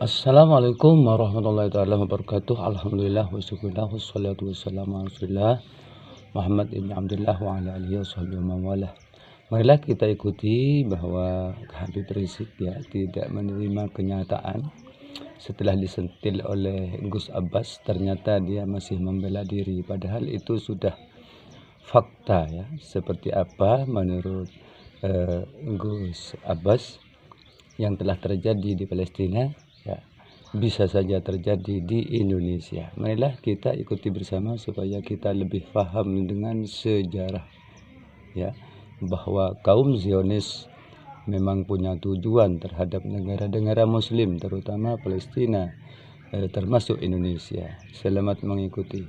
Assalamualaikum warahmatullahi taala wabarakatuh. Alhamdulillah wa syukurillah wassalatu wassalamu ala Rasulillah Muhammad ibn Abdullah wa ala alihi washabihi wa mawalah. Marilah kita ikuti bahwa Habib Rizik tidak menerima kenyataan setelah disentil oleh Gus Abbas. Ternyata dia masih membela diri, padahal itu sudah fakta ya. Seperti apa menurut Gus Abbas yang telah terjadi di Palestina ya, bisa saja terjadi di Indonesia. Marilah kita ikuti bersama supaya kita lebih paham dengan sejarah ya, bahwa kaum Zionis memang punya tujuan terhadap negara-negara muslim, terutama Palestina, termasuk Indonesia. Selamat mengikuti.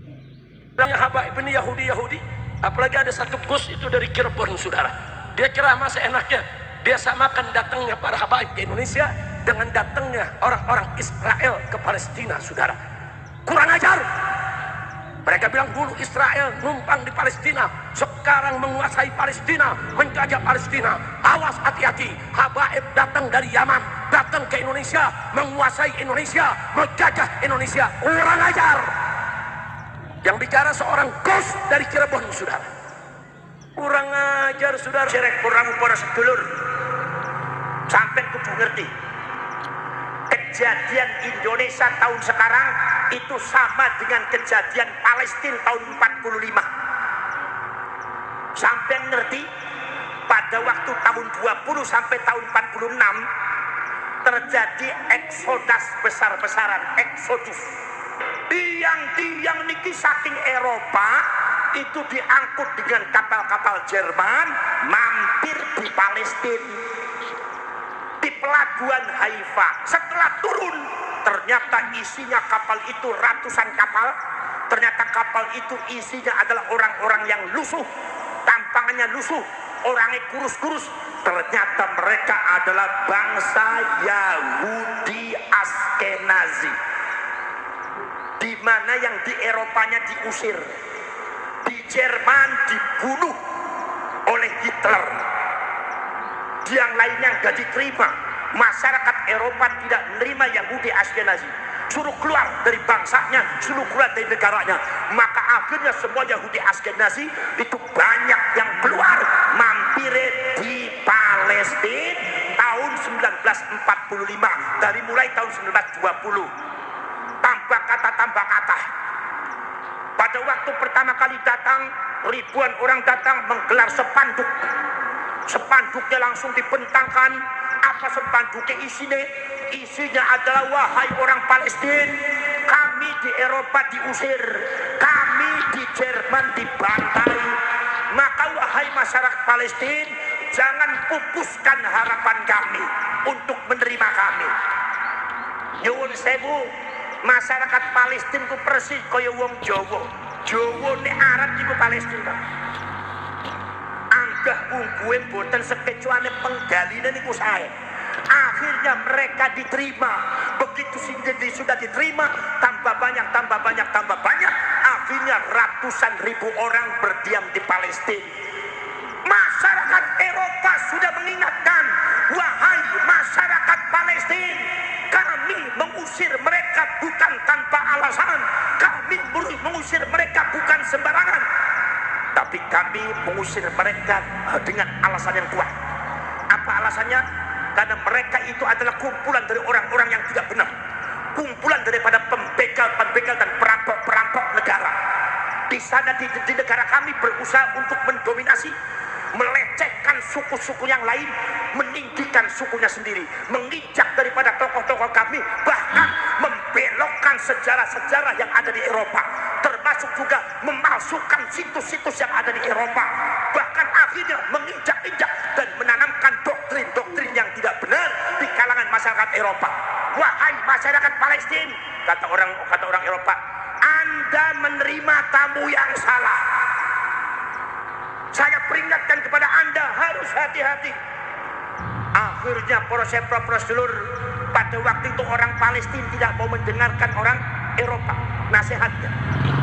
Habaib ini Yahudi, apalagi ada satu Gus itu dari Cirebon, saudara. Dia ceramah seenaknya. Dia samakan datangnya para habaib ke Indonesia dengan datangnya orang-orang Israel ke Palestina, saudara. Kurang ajar. Mereka bilang dulu Israel numpang di Palestina, sekarang menguasai Palestina, menjajah Palestina. Awas, hati-hati. Habaib datang dari Yaman, datang ke Indonesia, menguasai Indonesia, menjajah Indonesia. Kurang ajar. Yang bicara seorang Gus dari Cirebon, saudara. Kurang ajar, saudara. Cerek kurang para sedulur. Sampai kudu ngerti. Kejadian Indonesia tahun sekarang itu sama dengan kejadian Palestina tahun 45. Sampai ngerti, pada waktu tahun 20 sampai tahun 46 terjadi eksodus besar-besaran, eksodus. Tiang-tiang niki saking Eropa itu diangkut dengan kapal-kapal Jerman mampir di Palestina, di pelabuhan Haifa. Setelah turun, ternyata isinya kapal itu ratusan kapal. Ternyata kapal itu isinya adalah orang-orang yang lusuh, tampangannya lusuh, orangnya kurus-kurus. Ternyata mereka adalah bangsa Yahudi Askenazi, di mana yang di Eropanya diusir, di Jerman dibunuh oleh Hitler, yang lainnya nggak diterima. Masyarakat Eropa tidak menerima Yahudi Askenazi, suruh keluar dari bangsanya, suruh keluar dari negaranya. Maka akhirnya semua Yahudi Askenazi itu banyak yang keluar mampir di Palestina tahun 1945, dari mulai tahun 1920. Tambah kata. Pada waktu pertama kali datang, ribuan orang datang menggelar spanduk. Spanduknya langsung dibentangkan. Apa spanduknya isinya? Isinya adalah, wahai orang Palestina, kami di Eropa diusir, kami di Jerman dibantai. Maka wahai masyarakat Palestina, jangan pupuskan harapan kami untuk menerima kami. Nyuwun sewu, masyarakat Palestina ku persis kaya wong Jawa. Jawa nek Arab iku Palestina. Anggah ungguhe boten sekecuane penggaline niku sae. Akhirnya mereka diterima. Begitu sudah diterima, tambah banyak. Akhirnya ratusan ribu orang berdiam di Palestina. Masyarakat Eropa sudah mengingatkan, wahai masyarakat Palestina, kami mengusir mereka bukan tanpa alasan, kami mengusir mereka bukan sembarangan, tapi kami mengusir mereka dengan alasan yang kuat. Apa alasannya? Karena mereka itu adalah kumpulan dari orang-orang yang tidak benar, kumpulan daripada pembegal dan perampok negara. Di sana di negara kami berusaha untuk mendominasi, melecehkan suku-suku yang lain, meninggikan sukunya sendiri, menginjak daripada tokoh-tokoh kami, bahkan membelokkan sejarah-sejarah yang ada di Eropa, termasuk juga memalsukan situs-situs yang ada di Eropa, bahkan akhirnya menginjak-injak dan menanamkan doktrin-doktrin yang tidak benar di kalangan masyarakat Eropa. Wahai masyarakat Palestina, kata orang Eropa, Anda menerima tamu yang salah. Saya peringatkan kepada Anda, harus hati-hati. Akhirnya para sedulur, pada waktu itu orang Palestina tidak mau mendengarkan orang Eropa nasihatnya.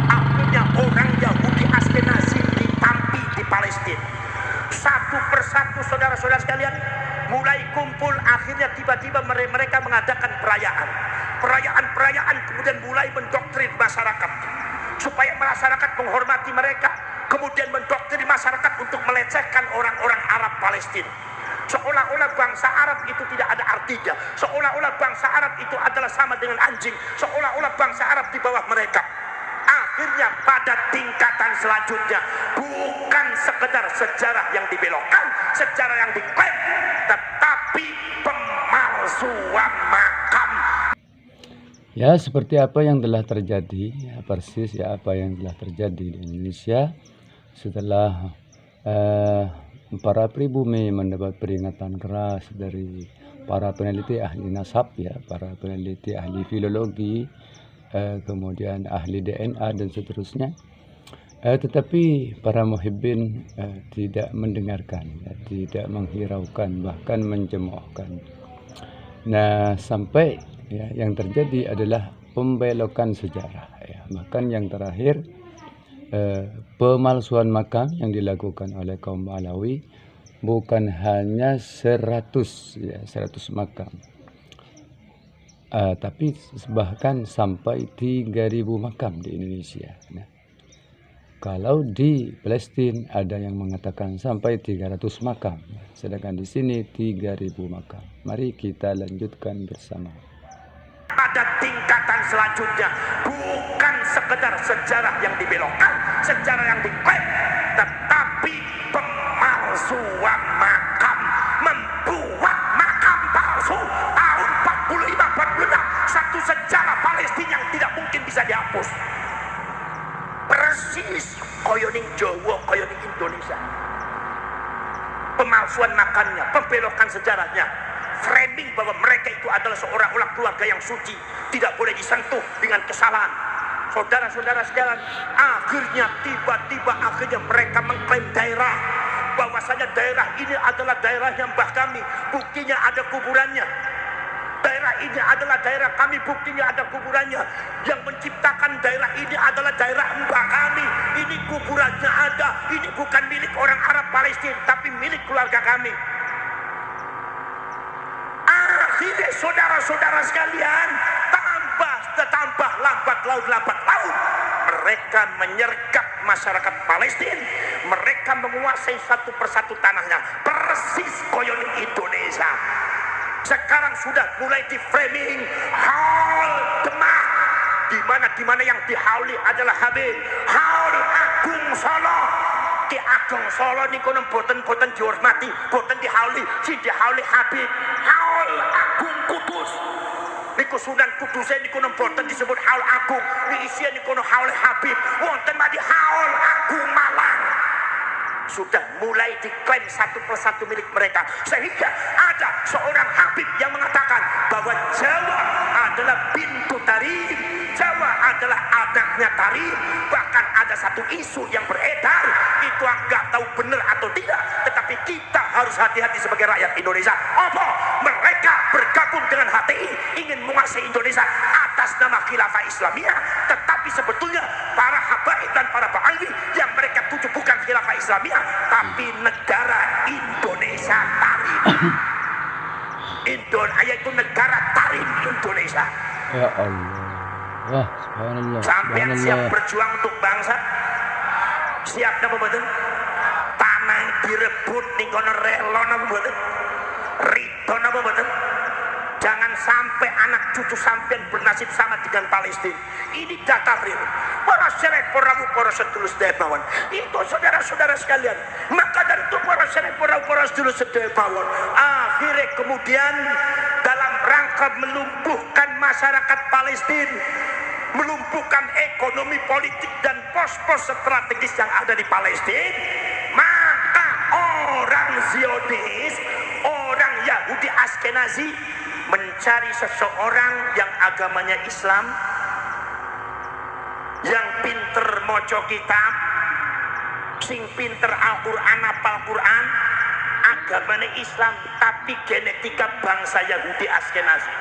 Akhirnya orang Yahudi Askenazi ditampi di Palestina. Satu persatu saudara-saudara sekalian mulai kumpul. Akhirnya tiba-tiba mereka mengadakan perayaan. perayaan-perayaan, kemudian mulai mendoktrin masyarakat supaya masyarakat menghormati mereka, kemudian mendoktrin masyarakat untuk melecehkan orang-orang Arab Palestina, seolah-olah bangsa Arab itu tidak ada artinya, seolah-olah bangsa Arab itu adalah sama dengan anjing, seolah-olah bangsa Arab di bawah mereka. Akhirnya pada tingkatan selanjutnya bukan sekedar sejarah yang dibelokkan, sejarah yang diklaim, tetapi pemalsuan makam. Ya, seperti apa yang telah terjadi, ya, persis ya apa yang telah terjadi di Indonesia setelah para pribumi mendapat peringatan keras dari para peneliti ahli nasab, ya, para peneliti ahli filologi, kemudian ahli DNA dan seterusnya. Tetapi para muhibbin tidak mendengarkan, ya, tidak menghiraukan, bahkan mencemoohkan. Nah, sampai ya, yang terjadi adalah pembelokan sejarah, ya. Bahkan yang terakhir pemalsuan makam yang dilakukan oleh kaum Alawi bukan hanya 100 makam, tapi bahkan sampai 3.000 makam di Indonesia. Nah, kalau di Palestina ada yang mengatakan sampai 300 makam, sedangkan di sini 3.000 makam. Mari kita lanjutkan bersama. Pada tingkatan selanjutnya bukan sekedar sejarah yang dibelokkan, sejarah yang diklaim, tetapi pemalsuan makam, membuat makam palsu tahun 45-46, satu sejarah Palestina yang tidak mungkin bisa dihapus. Persis koyo ning Jawa, koyo ning Indonesia. Pemalsuan makamnya, pembelokan sejarahnya, framing bahwa mereka itu adalah seorang keluarga yang suci, tidak boleh disentuh dengan kesalahan. Saudara-saudara sekalian, akhirnya tiba-tiba mereka mengklaim daerah, bahwasanya daerah ini adalah daerahnya mbah kami, buktinya ada kuburannya. Daerah ini adalah daerah kami, buktinya ada kuburannya. Yang menciptakan daerah ini adalah daerah mbah kami, ini kuburannya ada. Ini bukan milik orang Arab Palestina, tapi milik keluarga kami. Akhirnya saudara-saudara sekalian, tambah lambat laun, mereka menyergap masyarakat Palestina. Mereka menguasai satu persatu tanahnya, persis koyo ning Indonesia. Sekarang sudah mulai di framing Haul Demak, di mana yang dihauli adalah Habib. Haul Agung Solo, Ki Agung Solo niku boten dihormati, boten dihauli, si dihauli Habib. Haul Agung Kudus niku Sunan Kudus niku boten disebut Haul Agung, ni isian niku Haul Habib, wonten madi Haul Agung Malang. Sudah mulai diklaim satu persatu milik mereka, sehingga ada seorang Habib yang mengatakan bahwa Jawa adalah bintu Tarim, Jawa adalah anaknya Tarim. Bahkan ada satu isu yang beredar, itu nggak tahu benar atau tidak, tetapi kita harus hati-hati sebagai rakyat Indonesia. Apa? Mereka bergabung dengan HTI, ingin menguasai Indonesia atas nama Khilafah Islamiyah, tetapi sebetulnya para habaib dan para ba'alwi yang mereka tuju bukan Khilafah Islamiyah, tapi negara Indonesia Tarim. Yaitu negara Tarim Indonesia. Ya Allah, wah, subhanallah. Sampai siap berjuang untuk bangsa, siap napa mboten? Tanah direbut ning kono rela napa mboten? Ridho napa mboten? Jangan sampai anak cucu sampean bernasib sama dengan Palestina. Ini data real. Para serek para sedulur sedemawon. Itu saudara-saudara sekalian. Maka dari itu para serek para sedulur sedemawon, akhirnya kemudian dalam rangka melumpuhkan masyarakat Palestina, melumpuhkan ekonomi politik dan pos-pos strategis yang ada di Palestina, maka orang Zionis, orang Yahudi Askenazi mencari seseorang yang agamanya Islam, yang pinter moco kitab, sing pinter Al-Quran, apal Quran, agamanya Islam, tapi genetika bangsa Yahudi Askenazi.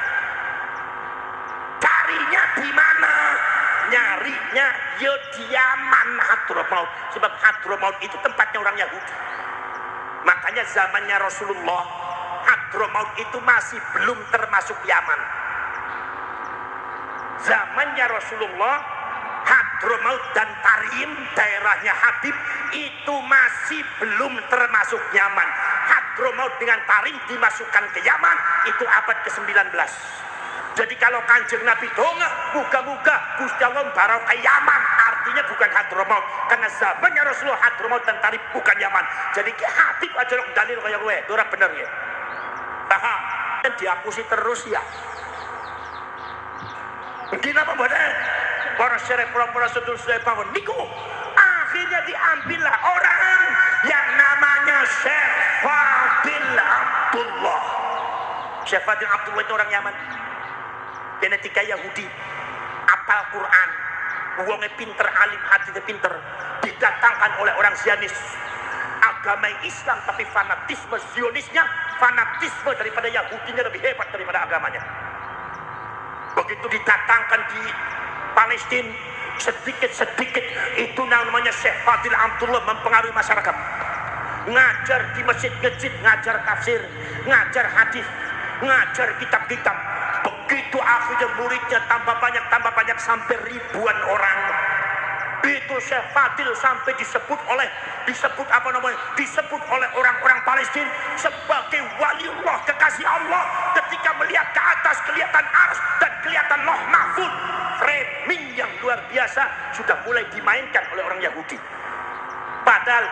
Carinya di mana? Nyarinya yo di Yaman, Hadramaut. Sebab Hadramaut itu tempatnya orang Yahudi. Makanya zamannya Rasulullah, Hadramaut itu masih belum termasuk Yaman. zamannya Rasulullah, Hadramaut dan Tarim, daerahnya Habib, itu masih belum termasuk Yaman. Hadramaut dengan Tarim dimasukkan ke Yaman, itu abad ke-19. Jadi kalau Kanjeng Nabi dongeng, muga-muga Gusti Allah barau ke Yaman, artinya bukan Hadramaut. Karena zamannya Rasulullah Hadramaut dan Tarim bukan Yaman. Jadi ke Habib aja dalil kayak gue, ora bener ya. Paham? Dan diapusi terus ya. Begini apa badan? Para syarif para sedulur saya pawon niku akhirnya diambillah orang yang namanya Syekh Fadil Abdullah. Syekh Fadil Abdullah itu orang Yaman, genetika Yahudi, apal Quran, uangnya pinter, alim hatinya pinter, didatangkan oleh orang Zionis, agama Islam tapi fanatisme Zionisnya, fanatisme daripada Yahudinya lebih hebat daripada agamanya. Begitu didatangkan di Palestina, sedikit-sedikit itu namanya Syekh Fadil Abdullah mempengaruhi masyarakat. Ngajar di masjid-masjid, ngajar tafsir, ngajar hadis, ngajar kitab-kitab. Begitu akhirnya muridnya tambah banyak sampai ribuan orang. Itu Syekh Fadil sampai disebut oleh orang-orang Palestina sebagai waliullah, kekasih Allah. Ketika melihat ke atas kelihatan ars dan kelihatan loh mahfud, framing yang luar biasa sudah mulai dimainkan oleh orang Yahudi. Padahal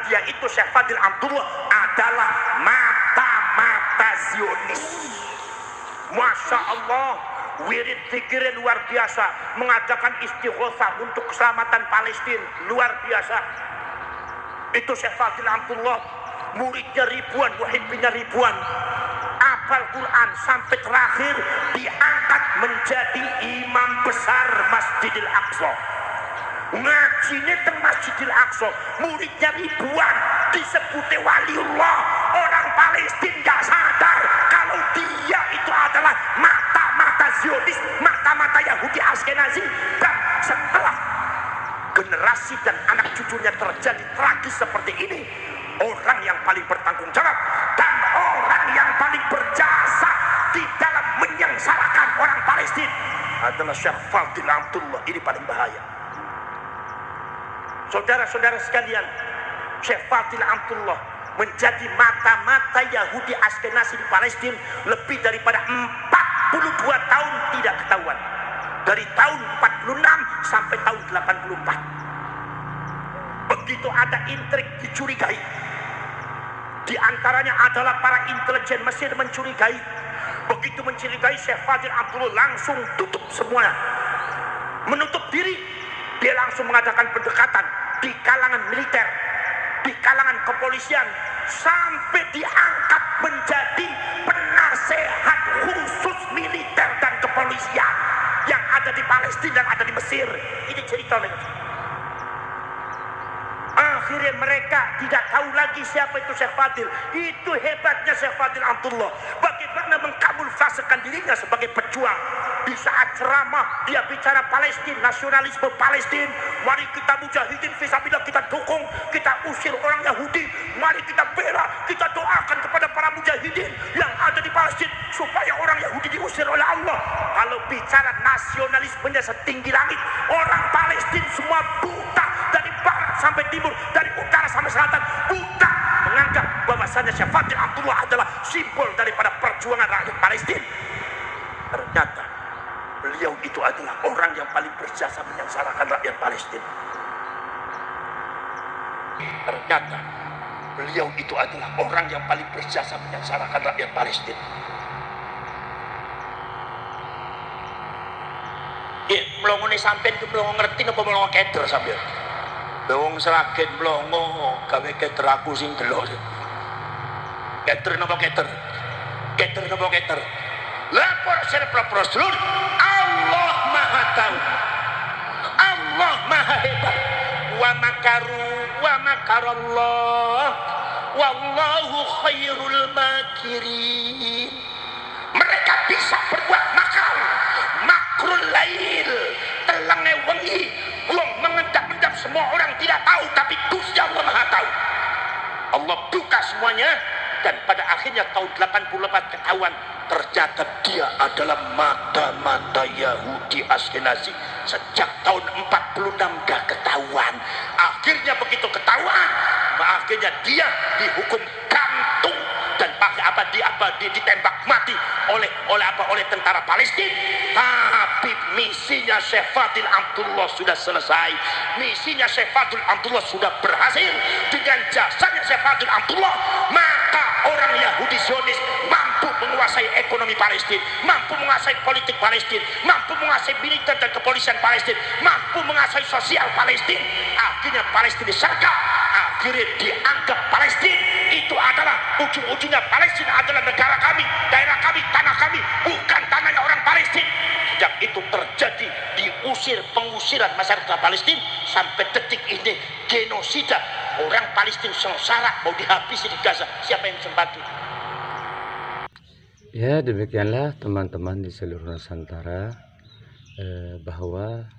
dia itu Syekh Fadil Abdullah adalah mata-mata Zionis. Masya Allah, wirid zikirnya luar biasa, mengadakan istighosah untuk keselamatan Palestina, luar biasa. Itu Syekh Fadil Abdullah, muridnya ribuan, muhibbinnya ribuan, hafal Quran sampai terakhir diangkat menjadi imam besar Masjidil Aqsa. Ngajinya teng Masjidil Aqsa, muridnya ribuan, disebutnya waliullah. Orang Palestina gak sadar kalau dia itu adalah mata-mata Zionis, mata-mata Yahudi Askenazi. Dan setelah generasi dan anak cucunya terjadi tragis seperti ini, orang yang paling bertanggung jawab dan orang yang paling berjasa di dalam menyengsarakan orang Palestina adalah Syekh Fadil Abdullah. Ini paling bahaya. Saudara-saudara sekalian, Syekh Fadil Abdullah menjadi mata-mata Yahudi Askenazi di Palestina lebih daripada 42 tahun tidak ketahuan. Dari tahun 46 sampai tahun 84. Begitu ada intrik dicurigai. Di antaranya adalah para intelijen Mesir mencurigai. Begitu mencurigai, Syekh Fadil Abdullah langsung tutup semuanya. Menutup diri. Dia langsung mengadakan pendekatan di kalangan militer, di kalangan kepolisian, sampai diangkat menjadi penasehat khusus militer dan kepolisian yang ada di Palestina dan ada di Mesir. Ini cerita mereka. Akhirnya mereka tidak tahu lagi siapa itu Syekh Fadil. Itu hebatnya Syekh Fadil Abdullah. Bagaimana mengkamuflasekan dirinya sebagai pejuang. Di saat ceramah dia bicara Palestina, nasionalisme Palestina. Mari kita mujahidin fisabilillah, kita dukung, kita usir orang Yahudi. Mari kita bela, kita doakan kepada para mujahidin yang ada di Palestina supaya orang Yahudi diusir oleh Allah. Kalau bicara nasionalismenya setinggi langit, orang Palestina semua buta, dari barat sampai timur, dari utara sampai selatan, buta menganggap bahwasanya Syekh Fadil Abdullah adalah simbol daripada perjuangan rakyat Palestina. Ternyata beliau itu adalah orang yang paling berjasa menyengsarakan rakyat Palestina. Ternyata beliau itu adalah orang yang paling berjasa menyengsarakan rakyat Palestina. Ya, melongo ini sampein ke melongo ngerti apa melongo keder sampein? Wong seragen melongo gawe keder aku sing delok. Keder napa keder? Keder napa keder? Lapor serep sedulur, Allah Maha tahu. Allah Maha hebat. Wa makarallah wallahu khairul makirin. Mereka bisa berbuat makar, makrul lail, telenge wengi, wong mengendap-endap, semua orang tidak tahu, tapi Gusti Allah Maha tahu. Allah buka semuanya, dan pada akhirnya tahun 84 ketahuan ternyata dia adalah mata-mata Nazi sejak tahun 46 gak ketahuan. Akhirnya begitu ketahuan, akhirnya dia dihukum gantung dan pakai ditembak mati oleh tentara Palestina. Tapi misinya Syekh Fadil Amrullah sudah selesai. Misinya Syekh Fadil Amrullah sudah berhasil. Dengan jasanya Syekh Fadil Amrullah, maka orang Yahudi Zionis mampu menguasai ekonomi Palestina, mampu menguasai politik Palestina, mampu menguasai militer dan kepolisian Palestina, mampu menguasai sosial Palestina. Akhirnya Palestina disergap, akhirnya dianggap Palestina itu adalah ujung-ujungnya Palestina adalah negara kami, daerah kami, tanah kami, bukan tanahnya orang Palestina. Sejak itu terjadi pengusiran masyarakat Palestina sampai detik ini, genosida orang Palestina sengsara mau dihabisi di Gaza. Siapa yang bisa bantu? Ya, demikianlah teman-teman di seluruh Nusantara, bahwa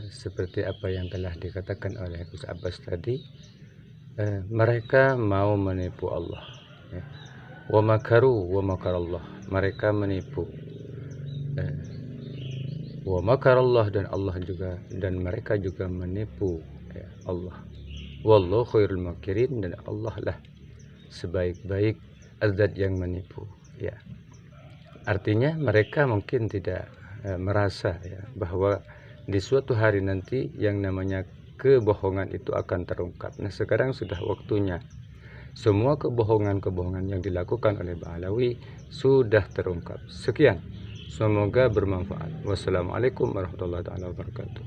seperti apa yang telah dikatakan oleh Gus Abbas tadi, mereka mau menipu Allah, ya. Wa makaru wa makarallah, mereka menipu, wa makarallah, dan Allah juga, dan mereka juga menipu, ya, Allah. Wallahu khairul makirin, dan Allah lah sebaik-baik azat yang menipu, ya. Artinya mereka mungkin tidak merasa, ya, bahwa di suatu hari nanti yang namanya kebohongan itu akan terungkap. Nah, sekarang sudah waktunya. Semua kebohongan-kebohongan yang dilakukan oleh Ba'alawi sudah terungkap. Sekian, semoga bermanfaat. Wassalamualaikum warahmatullahi wabarakatuh.